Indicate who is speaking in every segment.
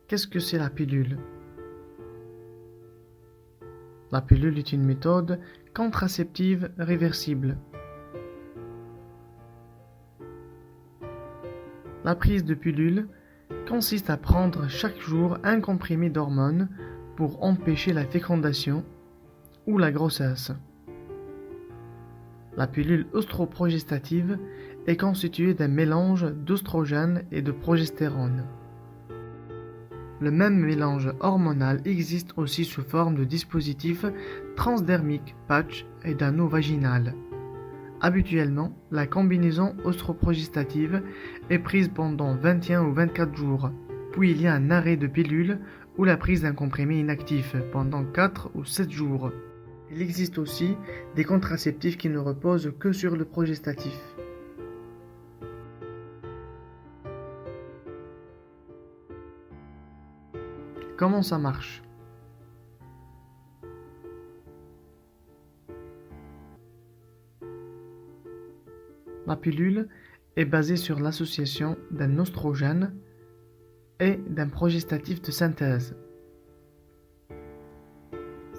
Speaker 1: Qu'est-ce que c'est la pilule? La pilule est une méthode contraceptive réversible. La prise de pilule consiste à prendre chaque jour un comprimé d'hormones pour empêcher la fécondation ou la grossesse. La pilule œstroprogestative est constituée d'un mélange d'œstrogène et de progestérone. Le même mélange hormonal existe aussi sous forme de dispositif transdermique, patch et d'anneau vaginal. Habituellement, la combinaison œstroprogestative est prise pendant 21 ou 24 jours, puis il y a un arrêt de pilule ou la prise d'un comprimé inactif pendant 4 ou 7 jours. Il existe aussi des contraceptifs qui ne reposent que sur le progestatif. Comment ça marche? La pilule est basée sur l'association d'un oestrogène et d'un progestatif de synthèse.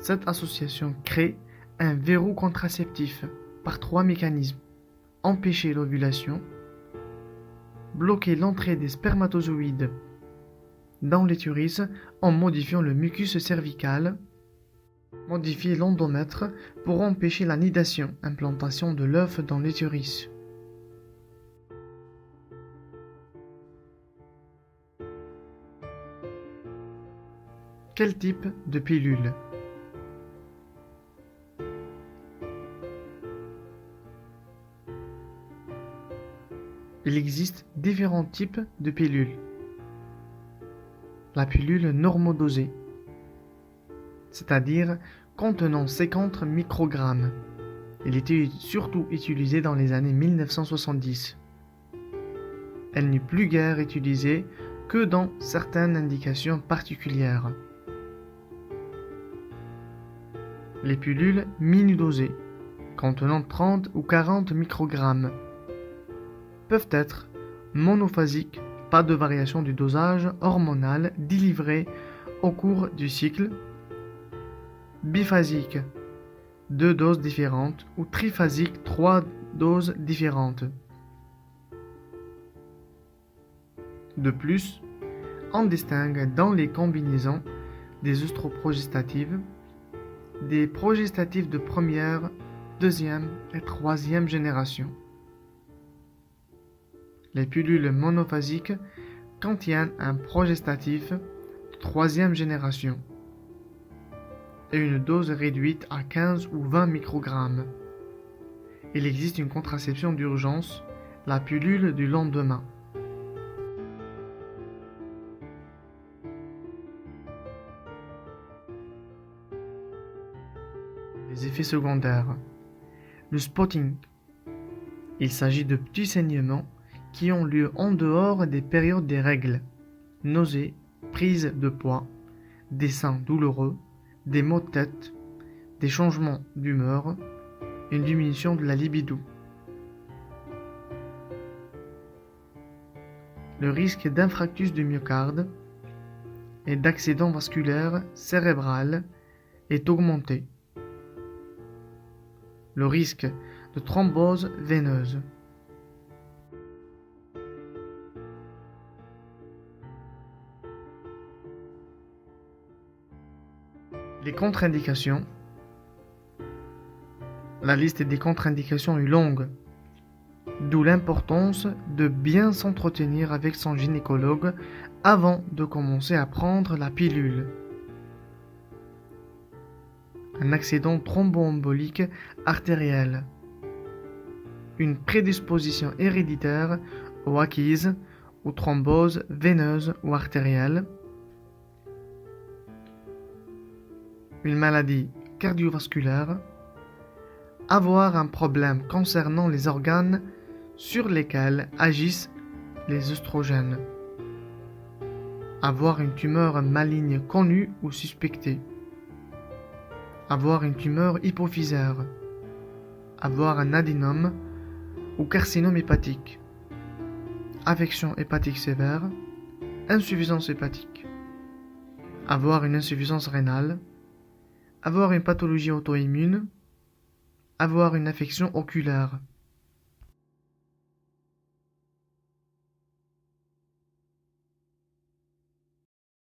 Speaker 1: Cette association crée un verrou contraceptif par 3 mécanismes: empêcher l'ovulation, bloquer l'entrée des spermatozoïdes dans l'utérus en modifiant le mucus cervical, modifier l'endomètre pour empêcher la nidation, implantation de l'œuf dans l'utérus. Quel type de pilule? Il existe différents types de pilules. La pilule normodosée, c'est-à-dire contenant 50 microgrammes. Elle était surtout utilisée dans les années 1970. Elle n'est plus guère utilisée que dans certaines indications particulières. Les pilules mini-dosées, contenant 30 ou 40 microgrammes, peuvent être monophasiques, pas de variation du dosage hormonal délivré au cours du cycle, biphasiques, 2 doses différentes, ou triphasiques, 3 doses différentes. De plus, on distingue dans les combinaisons des œstroprogestatives, des progestatifs de première, deuxième et troisième génération. Les pilules monophasiques contiennent un progestatif de troisième génération et une dose réduite à 15 ou 20 microgrammes. Il existe une contraception d'urgence, la pilule du lendemain. Les effets secondaires. Le spotting. Il s'agit de petits saignements qui ont lieu en dehors des périodes des règles. Nausées, prise de poids, des seins douloureux, des maux de tête, des changements d'humeur, une diminution de la libido. Le risque d'infarctus du myocarde et d'accident vasculaire cérébral est augmenté. Le risque de thrombose veineuse. Les contre-indications. La liste des contre-indications est longue, d'où l'importance de bien s'entretenir avec son gynécologue avant de commencer à prendre la pilule. Un accident thromboembolique artériel, une prédisposition héréditaire ou acquise aux thromboses veineuses ou artérielles, une maladie cardiovasculaire, avoir un problème concernant les organes sur lesquels agissent les œstrogènes, avoir une tumeur maligne connue ou suspectée, avoir une tumeur hypophysaire, avoir un adénome ou carcinome hépatique, affection hépatique sévère, insuffisance hépatique. avoir une insuffisance rénale, avoir une pathologie auto-immune, avoir une affection oculaire.